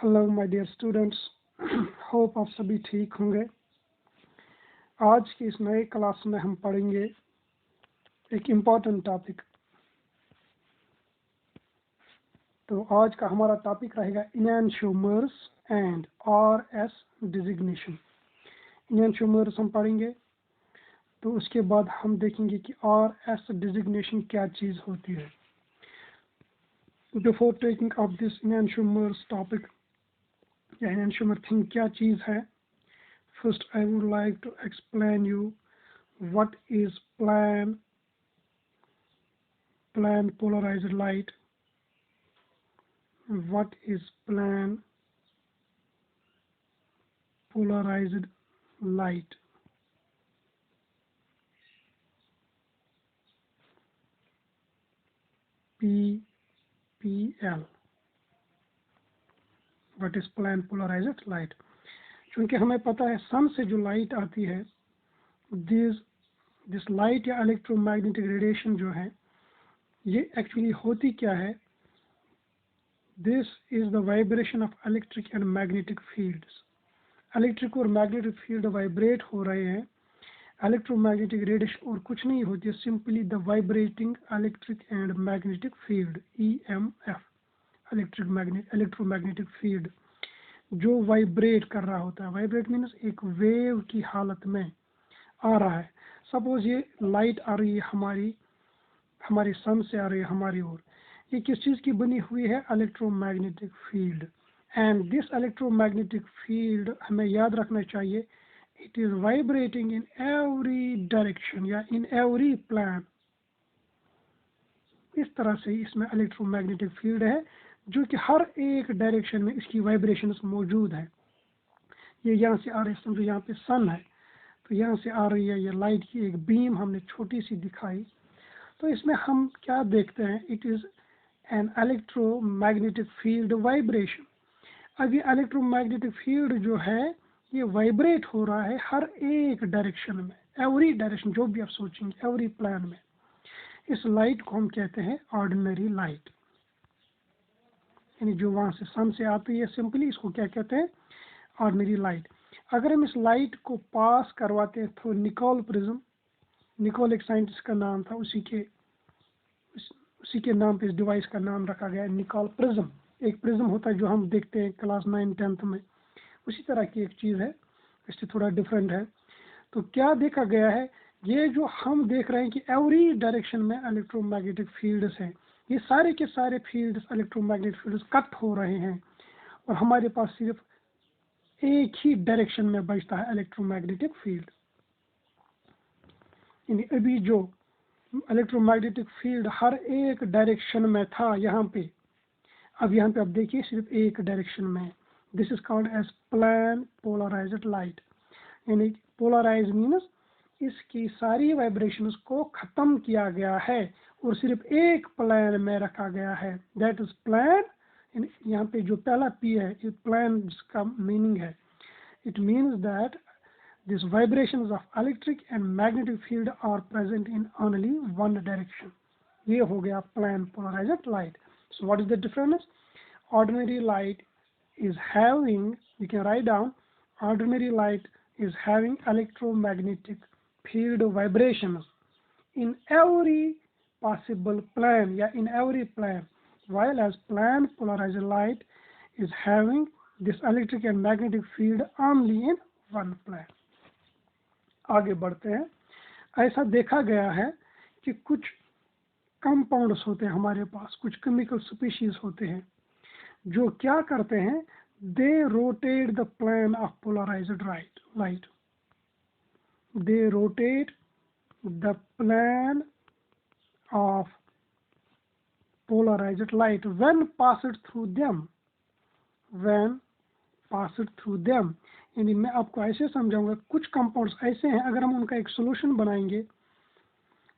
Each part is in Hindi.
Hello my dear students, hope आप सभी ठीक होंगे। आज की इस नए क्लास में हम पढ़ेंगे एक इम्पॉर्टेंट टॉपिक। तो आज का हमारा टॉपिक रहेगा इनैनशियोमर्स एंड आरएस डिजिग्नेशन। इनैनशियोमर्स हम पढ़ेंगे, तो उसके बाद हम देखेंगे कि आरएस डिजिग्नेशन क्या चीज़ होती है। Before taking up this enantiomers topic, या इनैनशियोमर थिंग क्या चीज़ है, first I would like to explain you what is plane polarized light. What is plane polarized light? PPL. What is plane polarized light? क्योंकि हमें पता है सन से जो लाइट आती है, दिस लाइट या इलेक्ट्रोमैग्नेटिक रेडिएशन जो है, ये एक्चुअली होती क्या है? This is the vibration of electric and magnetic fields. Electric और मैग्नेटिक फील्ड वाइब्रेट हो रहे हैं। इलेक्ट्रोमैग्नेटिक रेडिएशन और कुछ नहीं होती है, simply the vibrating electric and magnetic field, EMF, electromagnetic field जो वाइब्रेट कर रहा होता है। वाइब्रेट मीन्स एक वेव की हालत में आ रहा है। सपोज ये लाइट आ रही है हमारी सन से आ रही है हमारी ओर। ये किस चीज़ की बनी हुई है? Electromagnetic field. And this electromagnetic field हमें याद रखना चाहिए, it is vibrating in every direction या in every plane। इस तरह से इसमें इलेक्ट्रोमैग्नेटिक फील्ड है जो कि हर एक डायरेक्शन में इसकी वाइब्रेशंस मौजूद है। ये यहाँ से आ रही है, समझो यहाँ पे सन है, तो यहाँ से आ रही है ये लाइट की एक बीम हमने छोटी सी दिखाई। तो इसमें हम क्या देखते हैं? It is an electromagnetic field vibration. अब ये इलेक्ट्रोमैग्नेटिक फील्ड जो है ये वाइब्रेट हो रहा है हर एक डायरेक्शन में, एवरी डायरेक्शन, जो भी आप सोचेंगे एवरी प्लान में। इस लाइट को हम कहते हैं ऑर्डिनरी लाइट, यानी जो वहाँ से सन से आती है, सिंपली इसको क्या कहते हैं? Ordinary light. अगर हम इस लाइट को पास करवाते हैं थ्रू निकोल प्रिज्म, निकोल एक साइंटिस्ट का नाम था, उसी के नाम पे इस डिवाइस का नाम रखा गया है निकोल प्रिज्म। एक प्रिज्म होता है जो हम देखते हैं क्लास 9-10 में, उसी तरह की एक चीज़ है, इससे थोड़ा डिफरेंट है। तो क्या देखा गया है? ये जो हम देख रहे हैं कि एवरी डायरेक्शन में इलेक्ट्रोमैग्नेटिक फील्ड्स हैं, ये सारे के सारे फील्ड्स, इलेक्ट्रोमैग्नेटिक फील्ड्स कट हो रहे हैं और हमारे पास सिर्फ एक ही डायरेक्शन में बचता है इलेक्ट्रोमैग्नेटिक फील्ड। यानी अभी जो इलेक्ट्रोमैग्नेटिक फील्ड हर एक डायरेक्शन में था यहाँ पे, अब यहाँ पे आप देखिए सिर्फ एक डायरेक्शन में। This is called as plane polarised light. यानी पोलराइज मीन्स इसकी सारी वाइब्रेशंस को ख़त्म किया गया है और सिर्फ एक प्लेन में रखा गया है, दैट इज प्लेन। यहाँ पे जो पहला P है, ये प्लेन जिसका मीनिंग है, it means that this vibrations of electric and magnetic field are present in only one direction. ये हो गया plane polarised light. So what is the difference? Ordinary light is having, you can write down, ordinary light is having electromagnetic field vibrations in every possible plane, yeah, in every plane, while as plane polarized light is having this electric and magnetic field only in one plane। आगे बढ़ते हैं। ऐसा देखा गया है कि कुछ कंपाउंड्स होते हैं हमारे पास, कुछ केमिकल स्पीशीज होते हैं जो क्या करते हैं? They rotate the plane of polarised light. They rotate the plane of polarised light when passed through them. यानी मैं आपको ऐसे समझाऊंगा, कुछ कंपाउंड्स ऐसे हैं, अगर हम उनका एक सोल्यूशन बनाएंगे,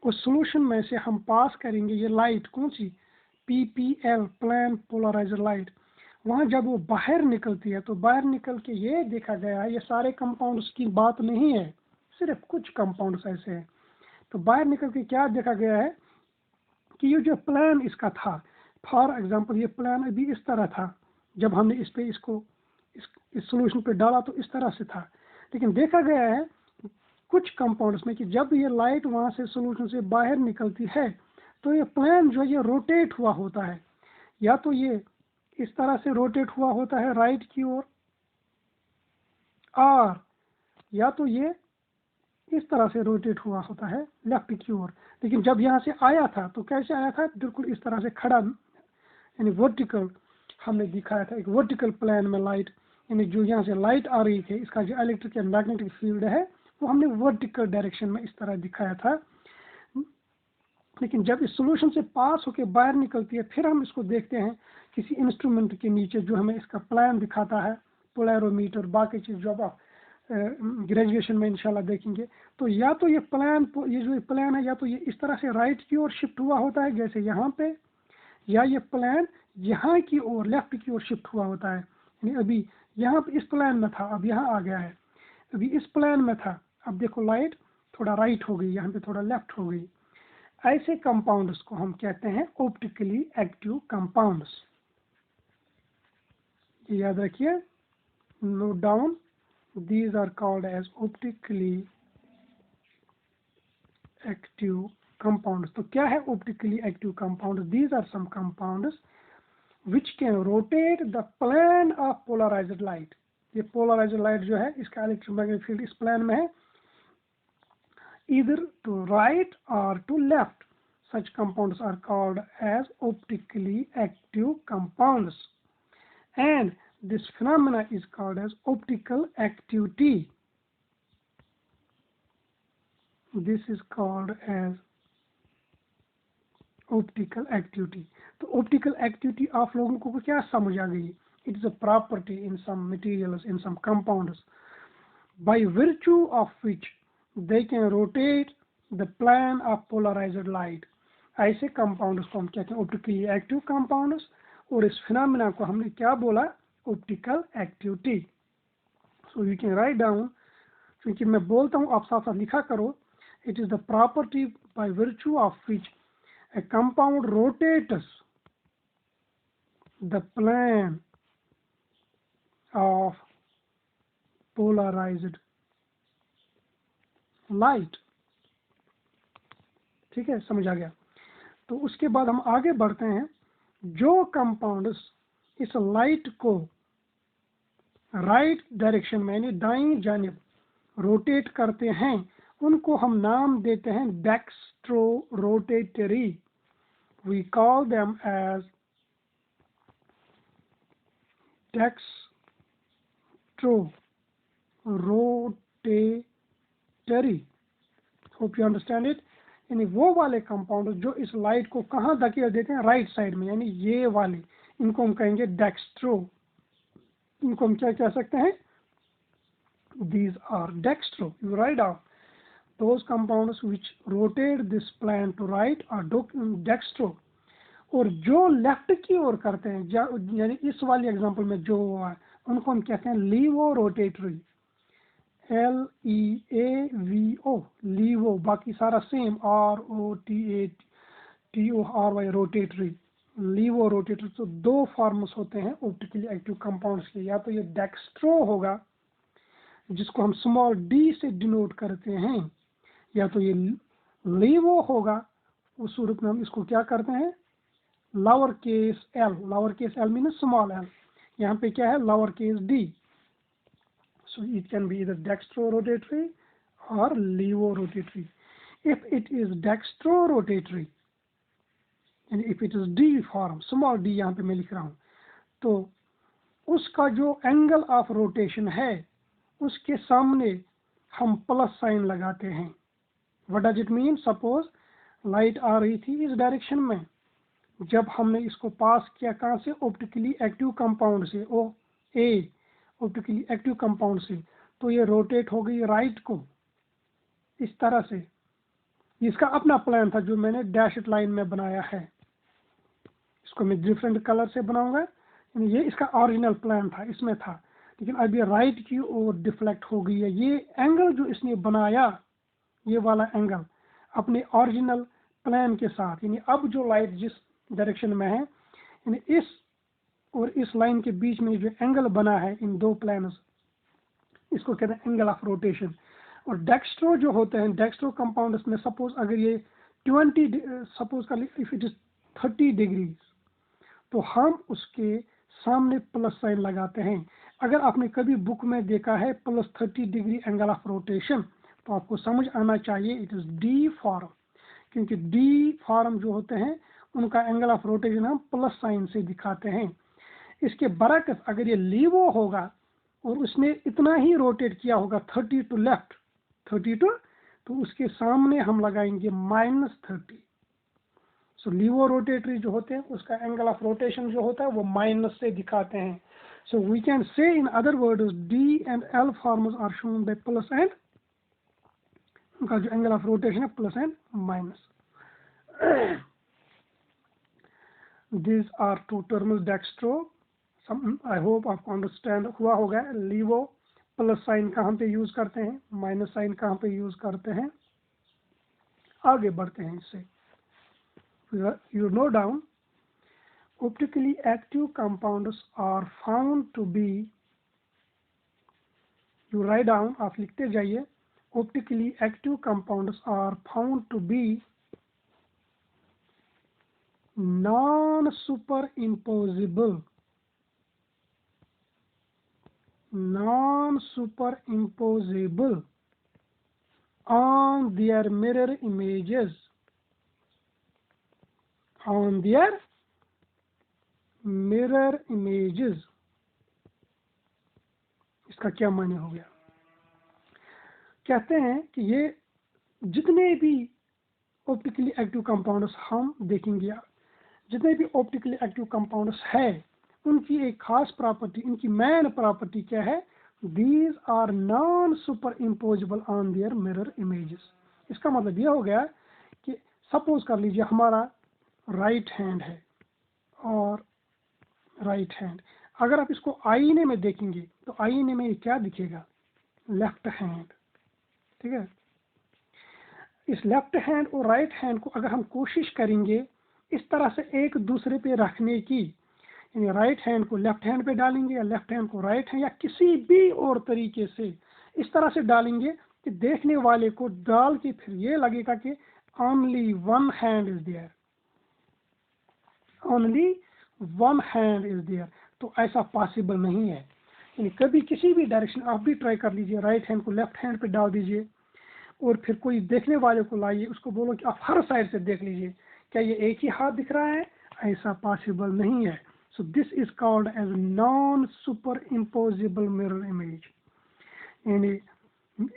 उस सोल्यूशन में से हम पास करेंगे ये लाइट, कौन सी? PPL, plane polarised light. वहाँ जब वो बाहर निकलती है, तो बाहर निकल के ये देखा गया है, ये सारे कंपाउंड्स की बात नहीं है, सिर्फ कुछ कंपाउंड्स ऐसे हैं। तो बाहर निकल के क्या देखा गया है कि ये जो प्लान इसका था, फॉर एग्जांपल ये प्लान अभी इस तरह था, जब हमने इस पे इसको इस सोल्यूशन पे डाला तो इस तरह से था, लेकिन देखा गया है कुछ कंपाउंड्स में कि जब ये लाइट वहाँ से सोल्यूशन से बाहर निकलती है तो ये प्लेन जो है ये रोटेट हुआ होता है, या तो ये इस तरह से रोटेट हुआ होता है राइट की ओर, और या तो ये इस तरह से रोटेट हुआ होता है लेफ्ट की ओर। लेकिन जब यहाँ से आया था तो कैसे आया था, बिल्कुल इस तरह से खड़ा, यानी वर्टिकल हमने दिखाया था, एक वर्टिकल प्लेन में लाइट, यानी जो यहाँ से लाइट आ रही थी इसका जो इलेक्ट्रिक एंड मैग्नेटिक फील्ड है वो हमने वर्टिकल डायरेक्शन में इस तरह दिखाया था। लेकिन जब इस सोल्यूशन से पास होकर बाहर निकलती है फिर हम इसको देखते हैं किसी इंस्ट्रूमेंट के नीचे जो हमें इसका प्लान दिखाता है, पोलैरोमीटर, बाकी चीज़ जो आप ग्रेजुएशन में इंशाल्लाह देखेंगे। तो या तो ये प्लान, ये जो प्लान है या तो ये इस तरह से राइट की ओर शिफ्ट हुआ होता है जैसे यहाँ पे, या ये प्लान यहाँ की ओर लेफ्ट की ओर शिफ्ट हुआ होता है। यानी अभी यहाँ पे इस प्लान में था, अब यहाँ आ गया है, अभी इस प्लान में था, अब देखो लाइट थोड़ा राइट हो गई, यहाँ पे थोड़ा लेफ्ट हो गई। ऐसे कंपाउंड्स को हम कहते हैं ऑप्टिकली एक्टिव कंपाउंड्स। याद रखिए, note down, these are called as optically active compounds। तो क्या है optically active compounds? These are some compounds which can rotate the plane of polarized light। ये polarized light जो है इसका electromagnetic field इस plane में है, either to right or to left। Such compounds are called as optically active compounds, and this phenomena is called as optical activity। This is called as optical activity। तो optical activity आप लोगों को क्या समझ आ गई? It is a property in some materials, in some compounds, by virtue of which they can rotate the plane of polarized light। ऐसे compounds को हम कहते हैं optically active compounds, और इस phenomena को हमने क्या बोला? optical activity। So you can write down, क्योंकि मैं बोलता हूँ आप साथ साथ लिखा करो। It is the property by virtue of which a compound rotates the plane of polarized light। ठीक है, समझ आ गया? तो उसके बाद हम आगे बढ़ते हैं। जो कंपाउंड्स इस लाइट को राइट डायरेक्शन में यानी दाईं जानिब रोटेट करते हैं उनको हम नाम देते हैं dextro rotatory. We call them as dextrorotatory। Hope you understand it। यानी वो वाले कंपाउंड जो इस लाइट को कहाँ धकेल देते हैं? राइट साइड में, यानी ये वाले, इनको हम कहेंगे डेक्स्ट्रो। इनको हम क्या कह सकते हैं? These are dextro। You write down those compounds which rotate this plane to right are dextro। और जो लेफ्ट की ओर करते हैं, यानी इस वाली एग्जांपल में जो हुआ है उनको हम कहते हैं लीवो रोटेटरी। LEAVO, laevo. बाकी सारा same, ROTATORY, rotatory, laevo rotatory. तो दो फॉर्म्स होते हैं ऑप्टिकली एक्टिव कंपाउंड्स के, या तो ये डेक्स्ट्रो होगा जिसको हम स्मॉल d से डिनोट करते हैं, या तो ये लीवो होगा, उस रूप में हम इसको क्या करते हैं? Lower case l। Lower case l mean small l, यहाँ पे क्या है? Lower case d। So it can be either dextrorotatory or levorotatory। If it is dextrorotatory and if it is d form, small d यहाँ पे मैं लिख रहा हूँ, तो उसका जो एंगल ऑफ रोटेशन है उसके सामने हम प्लस साइन लगाते हैं। What does it mean? Suppose light आ रही थी इस डायरेक्शन में, जब हमने इसको पास किया कहाँ से? ऑप्टिकली एक्टिव कंपाउंड से, ओ ए, ऑप्टिकली एक्टिव कंपाउंड से, तो ये रोटेट हो गई राइट को इस तरह से। इसका अपना प्लान था जो मैंने डैशड लाइन में बनाया है, इसको मैं डिफरेंट कलर से बनाऊंगा। ये इसका ओरिजिनल प्लान था, इसमें था, लेकिन अब ये राइट की ओर डिफ्लेक्ट हो गई है। ये एंगल जो इसने बनाया, ये वाला एंगल अपने ओरिजिनल प्लान के साथ, यानी अब जो लाइट जिस डायरेक्शन में है, यानी इस और इस लाइन के बीच में जो एंगल बना है इन दो प्लेन्स, इसको कहते हैं एंगल ऑफ रोटेशन। और डेक्स्ट्रो जो होते हैं, डेक्स्ट्रो कंपाउंड्स में सपोज अगर ये 20 सपोज कर इफ इट इज 30 डिग्रीज, तो हम उसके सामने प्लस साइन लगाते हैं। अगर आपने कभी बुक में देखा है +30 डिग्री एंगल ऑफ रोटेशन, तो आपको समझ आना चाहिए इट इज डी फॉर्म, क्योंकि डी फॉर्म जो होते हैं उनका एंगल ऑफ रोटेशन हम प्लस साइन से दिखाते हैं। इसके बरक्स अगर ये लीवो होगा और उसने इतना ही रोटेट किया होगा 30 टू लेफ्ट, 30 टू, तो उसके सामने हम लगाएंगे -30। सो लीवो रोटेटरी जो होते हैं उसका एंगल ऑफ रोटेशन जो होता है वो माइनस से दिखाते हैं। सो we can say in other words D and L forms are shown by plus and, उनका जो एंगल ऑफ रोटेशन है plus and minus. These are two terms dextro. I hope आपको अंडरस्टैंड हुआ होगा। लीवो प्लस साइन कहाँ पे यूज करते हैं, माइनस साइन कहाँ पे यूज करते हैं। आगे बढ़ते हैं इससे। You know down, optically active compounds are found to be, you write down, आप लिखते जाइए, optically active compounds are found to be non-superimposable on their mirror images, on their mirror images। इसका क्या माने हो गया? कहते हैं कि ये जितने भी ऑप्टिकली एक्टिव कंपाउंड्स हम देखेंगे, जितने भी ऑप्टिकली एक्टिव कंपाउंड्स है उनकी एक खास प्रॉपर्टी, इनकी मेन प्रॉपर्टी क्या है? These are non super imposable on their mirror images. इसका मतलब यह हो गया कि सपोज कर लीजिए हमारा राइट हैंड है और राइट हैंड, अगर आप इसको आईने में देखेंगे तो आईने में ये क्या दिखेगा? लेफ्ट हैंड, ठीक है। इस लेफ्ट हैंड और राइट हैंड को अगर हम कोशिश करेंगे इस तरह से एक दूसरे पे रखने की, यानी राइट हैंड को लेफ्ट हैंड पे डालेंगे या लेफ्ट हैंड को राइट हैंड या किसी भी और तरीके से इस तरह से डालेंगे कि देखने वाले को डाल के फिर ये लगेगा कि only one hand is there, only one hand is there. तो ऐसा पॉसिबल नहीं है। यानी कभी किसी भी डायरेक्शन आप भी ट्राई कर लीजिए, राइट हैंड को लेफ्ट हैंड पे डाल दीजिए और फिर कोई देखने वाले को लाइए, उसको बोलो कि आप हर साइड से देख लीजिए, क्या ये एक ही हाथ दिख रहा है? ऐसा पॉसिबल नहीं है। So this is called as non super imposable mirror image. यानी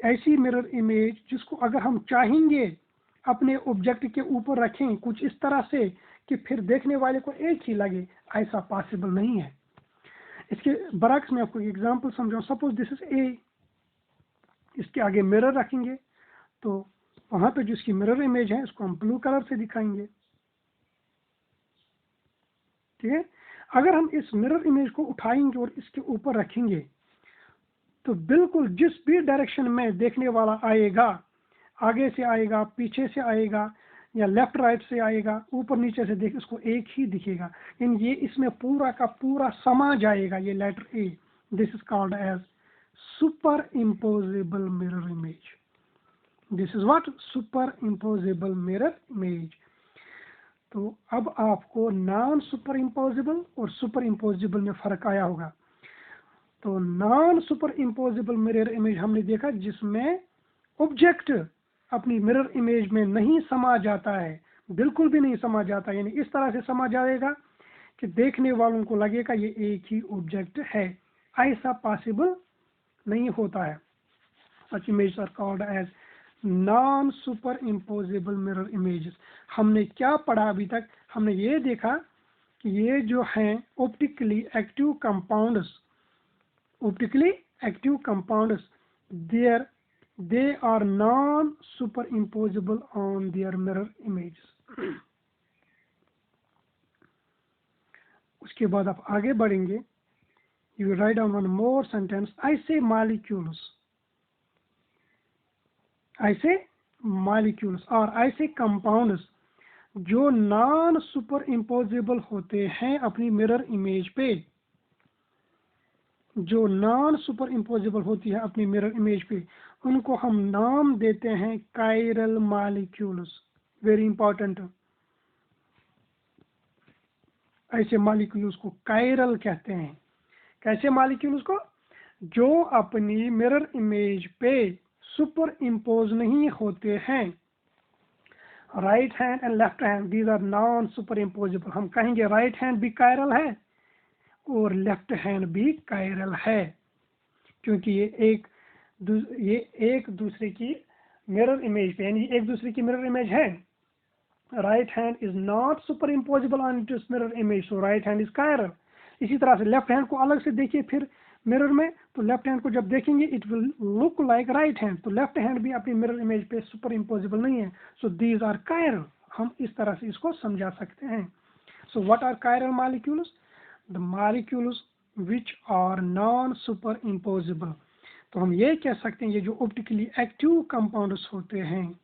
ऐसी मिरर इमेज जिसको अगर हम चाहेंगे अपने ऑब्जेक्ट के ऊपर रखें कुछ इस तरह से कि फिर देखने वाले को एक ही लगे, ऐसा पॉसिबल नहीं है। इसके बरक्स में आपको एग्जांपल समझाऊं। सपोज दिस इज ए, इसके आगे मिरर रखेंगे तो वहां पे जिसकी मिरर इमेज है उसको हम ब्लू कलर से दिखाएंगे, ठीक है। अगर हम इस मिरर इमेज को उठाएंगे और इसके ऊपर रखेंगे तो बिल्कुल जिस भी डायरेक्शन में देखने वाला आएगा, आगे से आएगा, पीछे से आएगा या लेफ्ट राइट से आएगा, ऊपर नीचे से देख, उसको एक ही दिखेगा। इन ये इसमें पूरा का पूरा समा जाएगा ये letter A. This is called as super imposable mirror image. This is what? Super imposable mirror image. तो अब आपको नॉन सुपर इम्पोजेबल और सुपर इम्पोजेबल में फर्क आया होगा। तो non super imposable mirror image हमने देखा जिसमें ऑब्जेक्ट अपनी मिरर इमेज में नहीं समा जाता है, बिल्कुल भी नहीं समा जाता, यानी इस तरह से समा जाएगा कि देखने वालों को लगेगा ये एक ही ऑब्जेक्ट है। ऐसा पॉसिबल नहीं होता है। Such image are called as non super imposable mirror images. हमने क्या पढ़ा अभी तक? हमने ये देखा कि ये जो हैं optically active compounds, optically active compounds, they are non superimposable on their mirror images। उसके बाद आप आगे बढ़ेंगे, you write down one more sentence, I say molecules or I say compounds जो नॉन सुपर इम्पोजेबल होते हैं अपनी मिरर इमेज पे, जो नॉन सुपर इम्पोजेबल होती है अपनी मिरर इमेज पे, उनको हम नाम देते हैं कायरल मॉलिक्यूल्स। वेरी इंपॉर्टेंट, ऐसे मॉलिक्यूल्स को कायरल कहते हैं। कैसे मॉलिक्यूल्स को? जो अपनी मिरर इमेज पे सुपर इम्पोज नहीं होते हैं। Right hand and left hand, these are non super imposable. हम कहेंगे राइट हैंड भी कायरल है और लेफ्ट हैंड भी कायरल है, क्योंकि ये एक दूसरे की मिरर इमेज पे, यानी एक दूसरे की मिरर इमेज है। Right hand is not super imposable on its mirror image, so right hand is chiral. इसी तरह से लेफ्ट हैंड को अलग से देखिए फिर मिरर में, तो लेफ्ट हैंड को जब देखेंगे it will look like right hand, तो लेफ्ट हैंड भी अपनी मिरर इमेज पे सुपर इम्पोजेबल नहीं है, सो दीज आर कायरल। हम इस तरह से इसको समझा सकते हैं। So what are chiral molecules? The molecules which are non super imposable. तो हम ये कह सकते हैं ये जो ऑप्टिकली एक्टिव कंपाउंड्स होते हैं,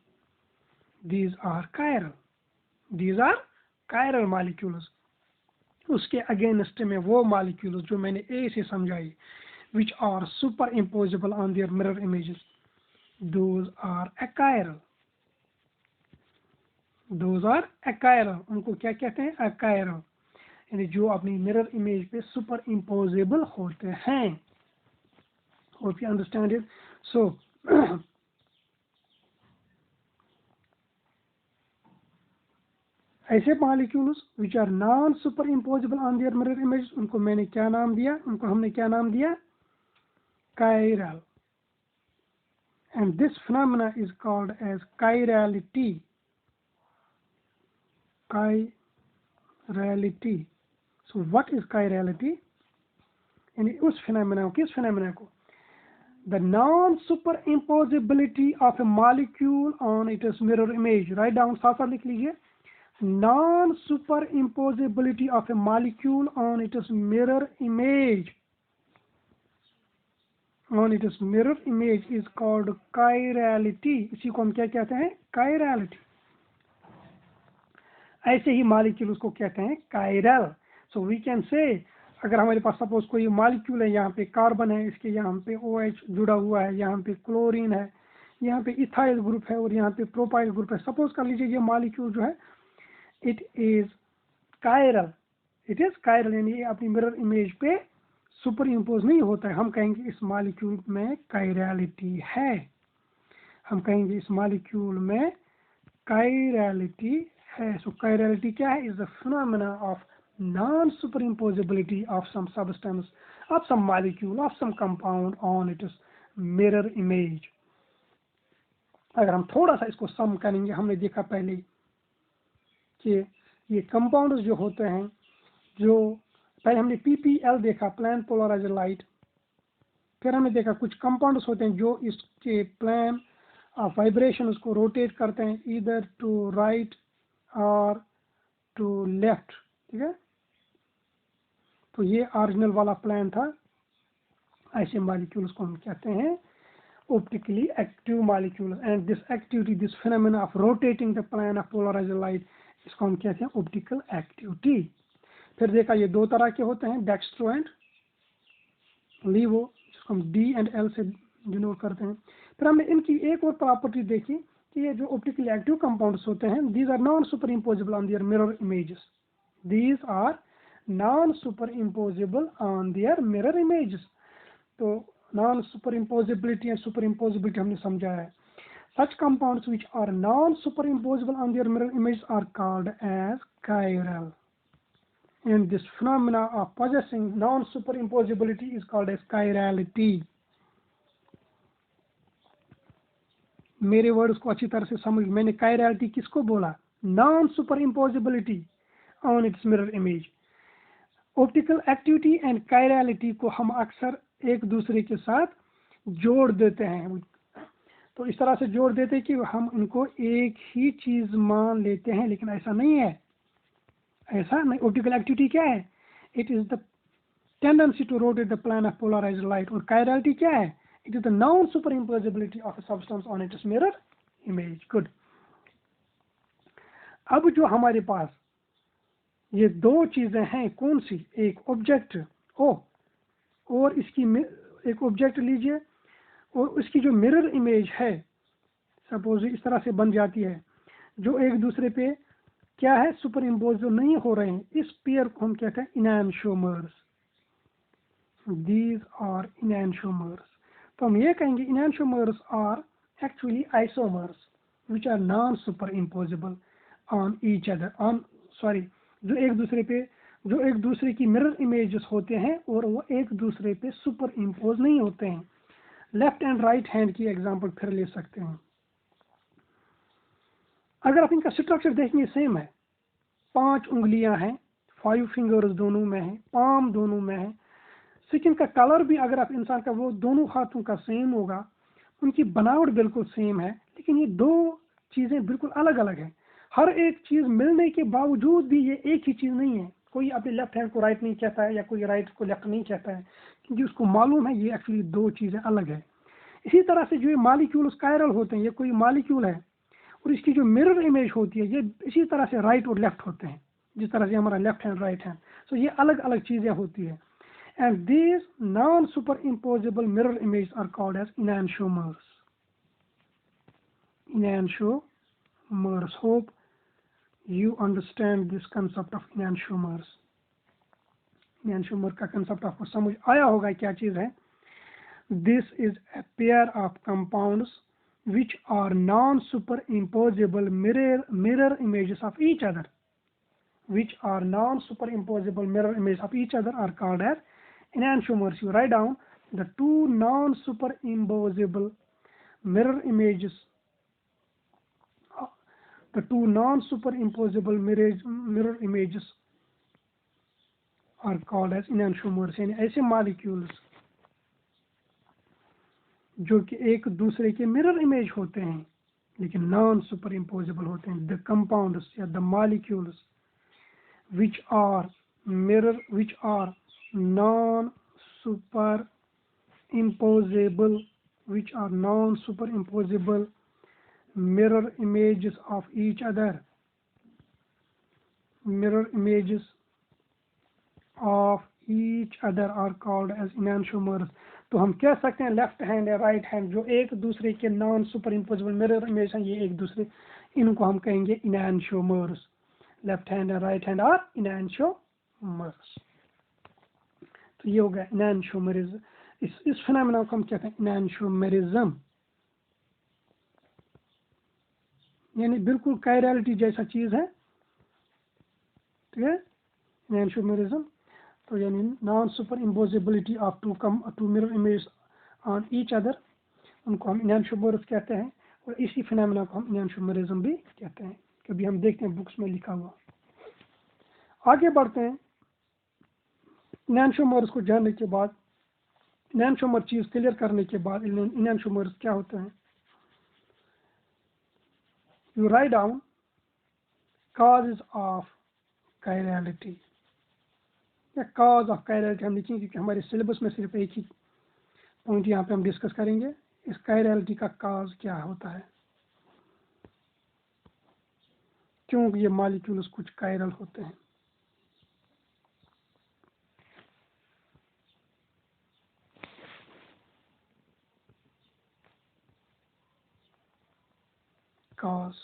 these are chiral, these are chiral molecules. उसके अगेंस्ट में वो मॉलिक्यूल्स जो मैंने ए से समझाई, which are superimposable on their mirror images, those are achiral, those are achiral। उनको क्या कहते हैं? achiral, यानी जो अपनी मिरर इमेज पे सुपर इम्पोजेबल होते हैं। Hope you understand it. So ऐसे molecules which are non super imposable on their mirror image, उनको मैंने क्या नाम दिया? उनको हमने क्या नाम दिया? chiral, and this phenomena is called as chirality, chirality। so what is chirality? यानी उस फिनोमेना, किस फिनोमेना को? the non superimposability of a molecule on its mirror image। write down, साथ साथ लिख लीजिए। non superimposability of a molecule on its mirror image, on its mirror image is called chirality। इसी को हम क्या कहते हैं? chirality। ऐसे ही मॉलिक्यूल्स को कहते हैं कायरल। सो वी कैन से, अगर हमारे पास सपोज कोई मॉलिक्यूल है, यहाँ पे कार्बन है, इसके यहाँ पे OH जुड़ा हुआ है, यहाँ पे क्लोरीन है, यहाँ पे इथाइल ग्रुप है और यहाँ पे प्रोपाइल ग्रुप है। सपोज कर लीजिए ये मॉलिक्यूल जो है it is chiral, it is chiral, यानी अपनी मिरर इमेज पे सुपर इम्पोज नहीं होता है। हम कहेंगे इस मॉलिक्यूल में कायरलिटी है, हम कहेंगे इस मॉलिक्यूल में कायरलिटी है। सो कायरलिटी क्या है? Is the phenomena of non superimposability of some substance, of some molecule, of some compound on its mirror image। अगर हम थोड़ा सा इसको सम करेंगे, हमने देखा पहले कि ये कंपाउंड्स जो होते हैं, जो पहले हमने PPL देखा, प्लान पोलराइज्ड लाइट, फिर हमने देखा कुछ कंपाउंड्स होते हैं जो इसके प्लान ऑफ वाइब्रेशन उसको रोटेट करते हैं इधर टू राइट और टू लेफ्ट, ठीक है। तो ये ओरिजिनल वाला प्लान था। ऐसे मॉलिक्यूल्स को हम कहते हैं optically active molecules, and this activity, this phenomena of rotating the plane of polarised light, इसको हम कहते हैं ऑप्टिकल एक्टिविटी। फिर देखा ये दो तरह के होते हैं, डेक्स्ट्रो एंड लीवो, जिसको हम D एंड L से डिनोट करते हैं। फिर हमने इनकी एक और प्रॉपर्टी देखी कि ये जो ऑप्टिकली एक्टिव कंपाउंड्स होते हैं, these are non super imposable on their mirror images, these are non super imposable on their mirror images. तो non super imposability and super imposability हमने समझा है। सच compounds which are non super imposable on their mirror image are called as chiral, and this phenomena of possessing non superimposability is called as chirality। मेरे वर्ड्स को अच्छी तरह से समझ, मैंने कायरलिटी किसको बोला? Non super imposability on its mirror image. Optical activity and chirality को हम अक्सर एक दूसरे के साथ जोड़ देते हैं। तो इस तरह से जोड़ देते हैं कि हम इनको एक ही चीज मान लेते हैं, लेकिन ऐसा नहीं है, ऐसा नहीं। ऑप्टिकल एक्टिविटी क्या है? It is the tendency to rotate the plane of polarised light. और कायरलिटी क्या है? It is the non super imposability of a substance on its mirror image. Good. अब जो हमारे पास ये दो चीजें हैं, कौन सी, एक ऑब्जेक्ट और इसकी एक ऑब्जेक्ट लीजिए और उसकी जो मिरर इमेज है, सपोज इस तरह से बन जाती है, जो एक दूसरे पे क्या है, सुपर इम्पोज जो नहीं हो रहे हैं, इस पेयर को हम कहते हैं इनैनशोमर्स। These are इनैनशोमर्स। तो हम ये कहेंगे enantiomers are actually isomers which are non super imposable on each other, जो एक दूसरे की मिरर इमेजेस होते हैं और वो एक दूसरे पे सुपर इम्पोज नहीं होते हैं। लेफ्ट एंड राइट हैंड की एग्जांपल फिर ले सकते हैं। अगर आप इनका स्ट्रक्चर देखेंगे सेम है, 5 उंगलियां हैं, 5 फिंगर्स दोनों में है, पाम दोनों में है। स्किन का कलर भी अगर आप इंसान का वो दोनों हाथों का सेम होगा, उनकी बनावट बिल्कुल सेम है, लेकिन ये दो चीजें बिल्कुल अलग अलग है। हर एक चीज मिलने के बावजूद भी ये एक ही चीज नहीं है। कोई अपने लेफ्ट हैंड को राइट नहीं कहता है या कोई राइट को लेफ्ट नहीं कहता है, क्योंकि उसको मालूम है ये एक्चुअली दो चीजें अलग है। इसी तरह से जो ये मालिक्यूल कायरल होते हैं, ये कोई मालिक्यूल है और इसकी जो मिरर इमेज होती है ये इसी तरह से राइट और लेफ्ट होते हैं, जिस तरह से हमारा left hand right hand. So ये अलग अलग चीजें होती है। And these non superimposable mirror image are called as enantiomers. Enantiomers. Hope you understand this concept of enantiomers। enantiomer का कंसेप्ट आपको समझ आया होगा क्या चीज है। This is a pair of compounds which are non-superimposable mirror images of each other, which are non-superimposable mirror images of each other are called as enantiomers। You write down the two non-superimposable mirror images, the two non-superimposable mirror images are called as enantiomers। यानी ऐसे मॉलिक्यूल्स जो कि एक दूसरे के मिरर इमेज होते हैं लेकिन नॉन सुपर इम्पोजेबल होते हैं। द कंपाउंड्स या the molecules which are non super imposable mirror images of each other are called as enantiomers। तो हम कह सकते हैं लेफ्ट हैंड या राइट हैंड जो एक दूसरे के non super imposable mirror image हैं, ये एक दूसरे, इनको हम कहेंगे enantiomers। लेफ्ट हैंड या राइट हैंड आर enantiomers। तो ये हो गया enantiomerism। इस फिनोमेना को हम कहते हैं enantiomerism, यानी बिल्कुल कायरलिटी जैसा चीज है, ठीक है, enantiomerism। तो यानी non super imposability of two mirror image on each other, उनको हम enantiomers कहते हैं। और इसी फिनोमेना को हम enantiomerism भी कहते हैं। कभी हम देखते हैं बुक्स में लिखा हुआ। आगे बढ़ते हैं। enantiomers को जानने के बाद, enantiomer चीज क्लियर करने के बाद enantiomers क्या होते हैं। You write down causes of chirality या cause of chirality हम लिखेंगे क्योंकि हमारे सिलेबस में सिर्फ एक ही पॉइंट यहाँ पे हम डिस्कस करेंगे। इस chirality का cause क्या होता है, क्यों ये मॉलिक्यूल्स कुछ कायरल होते हैं। Cause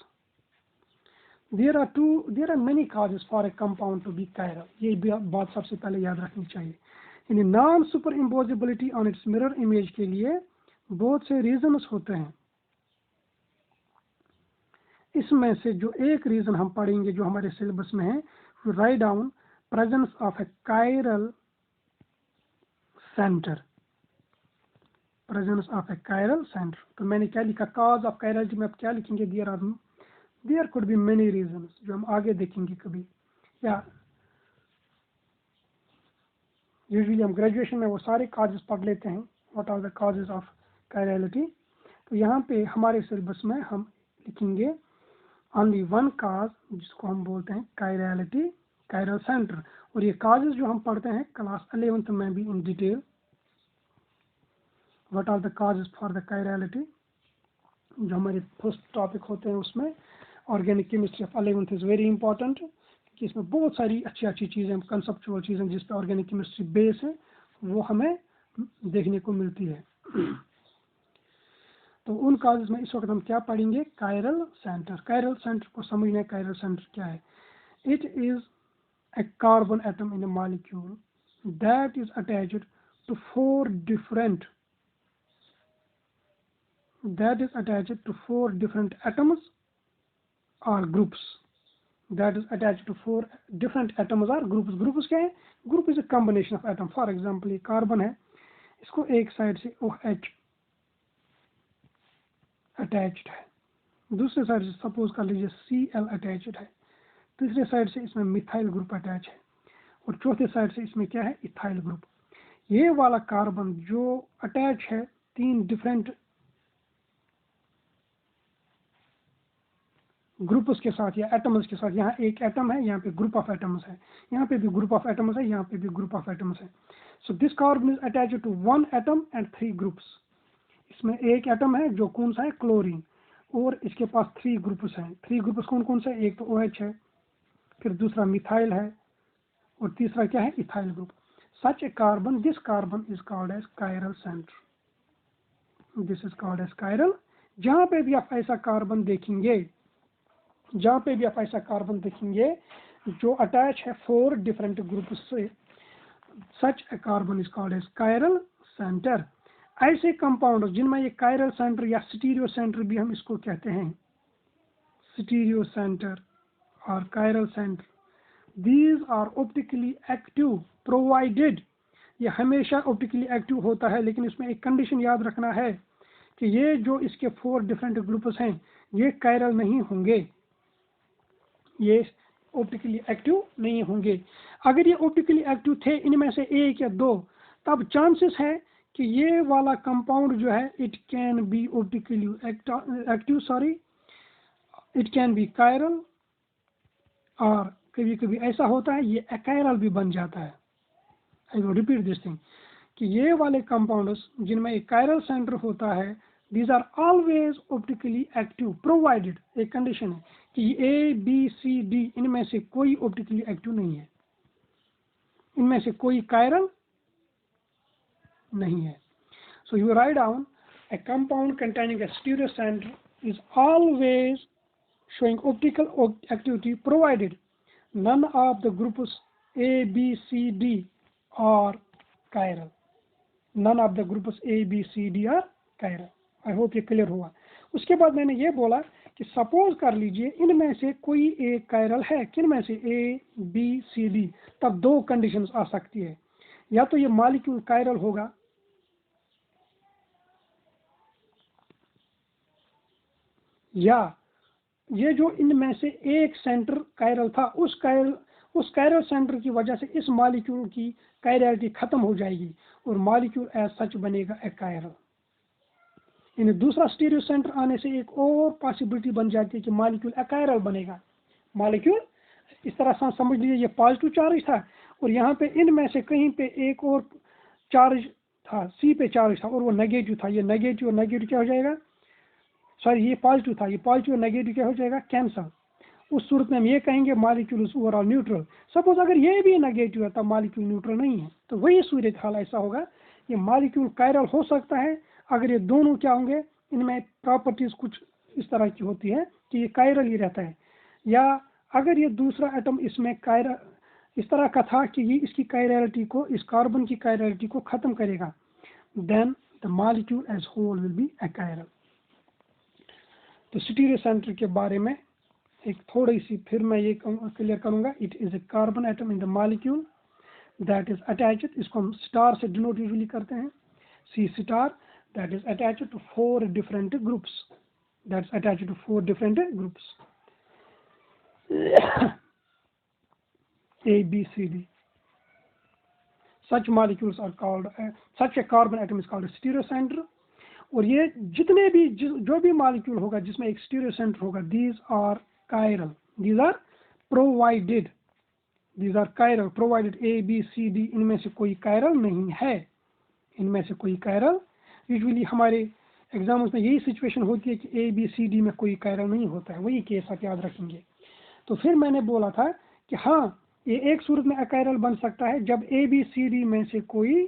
there are many causes for a compound to be chiral। ये बात सबसे पहले याद रखनी चाहिए। यानी non super imposability on its mirror image के लिए बहुत से रीजंस होते हैं। इसमें से जो एक रीजन हम पढ़ेंगे जो हमारे सिलेबस में है, write down presence of A chiral centre. Presence of A chiral centre. तो मैंने क्या लिखा, कॉज ऑफ कायरलिटी में आप क्या लिखेंगे, there could be many reasons, जो हम आगे देखेंगे कभी, या यूजुअली हम ग्रेजुएशन में वो सारे कॉजेस पढ़ लेते हैं, what are the causes of chirality. तो यहाँ पे हमारे सिलेबस में हम लिखेंगे ओनली वन कॉज, जिसको हम बोलते हैं कायरलिटी, कायरल सेंटर। और ये कॉजेस जो हम पढ़ते हैं क्लास 11th में भी in detail, what are the causes for the chirality, जो हमारे फर्स्ट टॉपिक होते हैं उसमें। Organic chemistry of 11th is very important, कि इसमें बहुत सारी अच्छी अच्छी चीज़ें, कंसेप्चुअल चीज़ें जिस पर ऑर्गेनिक केमिस्ट्री बेस है वो हमें देखने को मिलती है। तो उन काजेज में इस वक्त हम क्या पढ़ेंगे, कायरल सेंटर। कायरल सेंटर को समझना, कायरल सेंटर क्या है? It is a carbon atom in a molecule that is attached to four different atoms or groups. That is attached to four different atoms or groups. Groups क्या है? Group is a combination of atom. For example, ये कार्बन है, इसको एक साइड से OH अटैच्ड है, दूसरे साइड से सपोज कर लीजिए Cl अटैच्ड है, तीसरे साइड से इसमें मिथाइल ग्रुप अटैच है, और चौथे साइड से इसमें क्या है, इथाइल ग्रुप। ये वाला कार्बन जो अटैच है तीन डिफरेंट ग्रुप्स के साथ या एटम्स के साथ, यहाँ एक एटम है, यहाँ पे ग्रुप ऑफ एटम्स है, यहाँ पे भी ग्रुप ऑफ एटम्स है, यहाँ पे भी ग्रुप ऑफ एटम्स है। So this carbon is attached to one atom and three groups. इसमें एक एटम है जो कौन सा है, क्लोरीन, और इसके पास थ्री ग्रुप्स हैं। थ्री ग्रुप्स कौन कौन से? एक तो OH है, फिर दूसरा मिथाइल है, और तीसरा क्या है, ethyl group. Such a carbon, this carbon is called as chiral centre. This is called as chiral. जहां पे भी आप ऐसा कार्बन देखेंगे, जहां पे भी आप ऐसा कार्बन देखेंगे जो अटैच है फोर डिफरेंट ग्रुप से, such a carbon is called as chiral centre. ऐसे कंपाउंड जिनमें ये कायरल सेंटर या स्टीरियो सेंटर भी हम इसको कहते हैं, स्टीरियो सेंटर और chiral centre, these are optically active provided, ये हमेशा ऑप्टिकली एक्टिव होता है, लेकिन इसमें एक कंडीशन याद रखना है कि ये जो इसके फोर डिफरेंट ग्रुप्स हैं ये कायरल नहीं होंगे, ये ऑप्टिकली एक्टिव नहीं होंगे। अगर ये ऑप्टिकली एक्टिव थे इनमें से एक या दो, तब चांसेस है कि ये वाला कंपाउंड जो है it can be optically active, it can be chiral, और कभी कभी ऐसा होता है ये अकायरल भी बन जाता है। I will repeat this thing, कि ये वाले कंपाउंड्स जिनमें एक कायरल सेंटर होता है, these are always optically active provided, एक कंडीशन है कि A, B, C, D इनमें से कोई ऑप्टिकली एक्टिव नहीं है, इनमें से कोई कायरल नहीं है। So you write down A compound containing A stereo centre is always showing optical activity provided none of the groups A, B, C, D are chiral. None of the groups A, B, C, D are chiral. I hope ये क्लियर हुआ। उसके बाद मैंने ये बोला कि सपोज कर लीजिए इनमें से कोई एक कायरल है, किन में से, A, B, C, D, तब दो कंडीशंस आ सकती है, या तो ये मॉलिक्यूल कायरल होगा, या ये जो इनमें से एक सेंटर कायरल था उस कायरल सेंटर की वजह से इस मॉलिक्यूल की कायरलिटी खत्म हो जाएगी और मॉलिक्यूल एज सच बनेगा अकायरल। इन दूसरा स्टीरियो सेंटर आने से एक और पॉसिबिलिटी बन जाती है कि मॉलिक्यूल अकायरल बनेगा। मॉलिक्यूल इस तरह से समझ लीजिए ये पॉजिटिव चार्ज था और यहाँ पे इनमें से कहीं पे एक और चार्ज था, C पे चार्ज था और वो नेगेटिव था। ये नेगेटिव और नेगेटिव क्या हो जाएगा, सॉरी ये पॉजिटिव था, ये पॉजिटिव और नेगेटिव क्या हो जाएगा, कैंसल। उस सूरत में हम ये कहेंगे molecule is overall neutral. Suppose अगर ये भी नेगेटिव है तब मॉलिक्यूल न्यूट्रल नहीं है, तो वही सूरत हाल ऐसा होगा, ये मॉलिक्यूल कायरल हो सकता है अगर ये दोनों क्या होंगे, इनमें प्रॉपर्टीज कुछ इस तरह की होती है कि ये कायरल ही रहता है, या अगर ये दूसरा एटम इसमें कायरल इस तरह का था कि ये इसकी कायरलिटी को, इस कार्बन की कायरलिटी को खत्म करेगा, then the molecule as whole will be achiral. तो स्टीरियो सेंटर के बारे में एक थोड़ी सी फिर मैं ये क्लियर करूंगा। It is a carbon atom in the molecule that is attached, इसको हम स्टार से डिनोट यूजुअली करते हैं, C star, that is attached to four different groups, that is attached to four different groups A, B, C, D. Such molecules are called such a carbon atom is called a stereo centre. और ये जितने भी जो भी मॉलिक्यूल होगा जिसमें एक स्टीरियो सेंटर होगा, these are chiral, these are provided, these are chiral provided. A, B, C, D इनमें से कोई कायरल नहीं है, इनमें से कोई कायरल यूजुअली हमारे एग्जाम्स में यही सिचुएशन होती है कि ABCD में कोई कायरल नहीं होता है, वही केस आप याद रखेंगे। तो फिर मैंने बोला था कि हाँ, ये एक सूरत में अकायरल बन सकता है जब ABCD में से कोई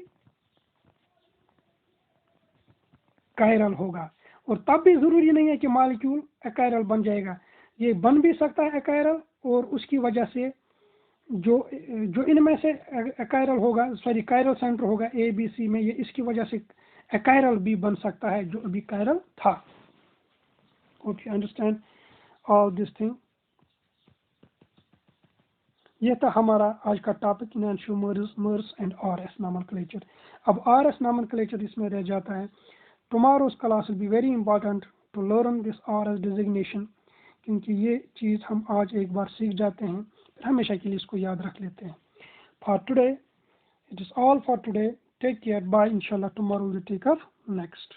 कायरल होगा, और तब भी जरूरी नहीं है कि मॉलिक्यूल अकायरल बन जाएगा, ये बन भी सकता है अकायरल, और उसकी वजह से जो इनमें से अकायरल होगा, सॉरी कायरल सेंटर होगा ABC में, ये इसकी वजह से अकायरल भी बन सकता है जो अभी कायरल था। Okay, understand all this thing. यह था हमारा आज का topic, enantiomers and RS nomenclature. अब RS नॉमेनक्लेचर इसमें रह जाता है। Tomorrow's class will be very important to learn this RS designation, क्योंकि ये चीज़ हम आज एक बार सीख जाते हैं फिर हमेशा के लिए इसको याद रख लेते हैं। For today it is all for today, take care, bye, इंशाल्लाह tomorrow will take up next.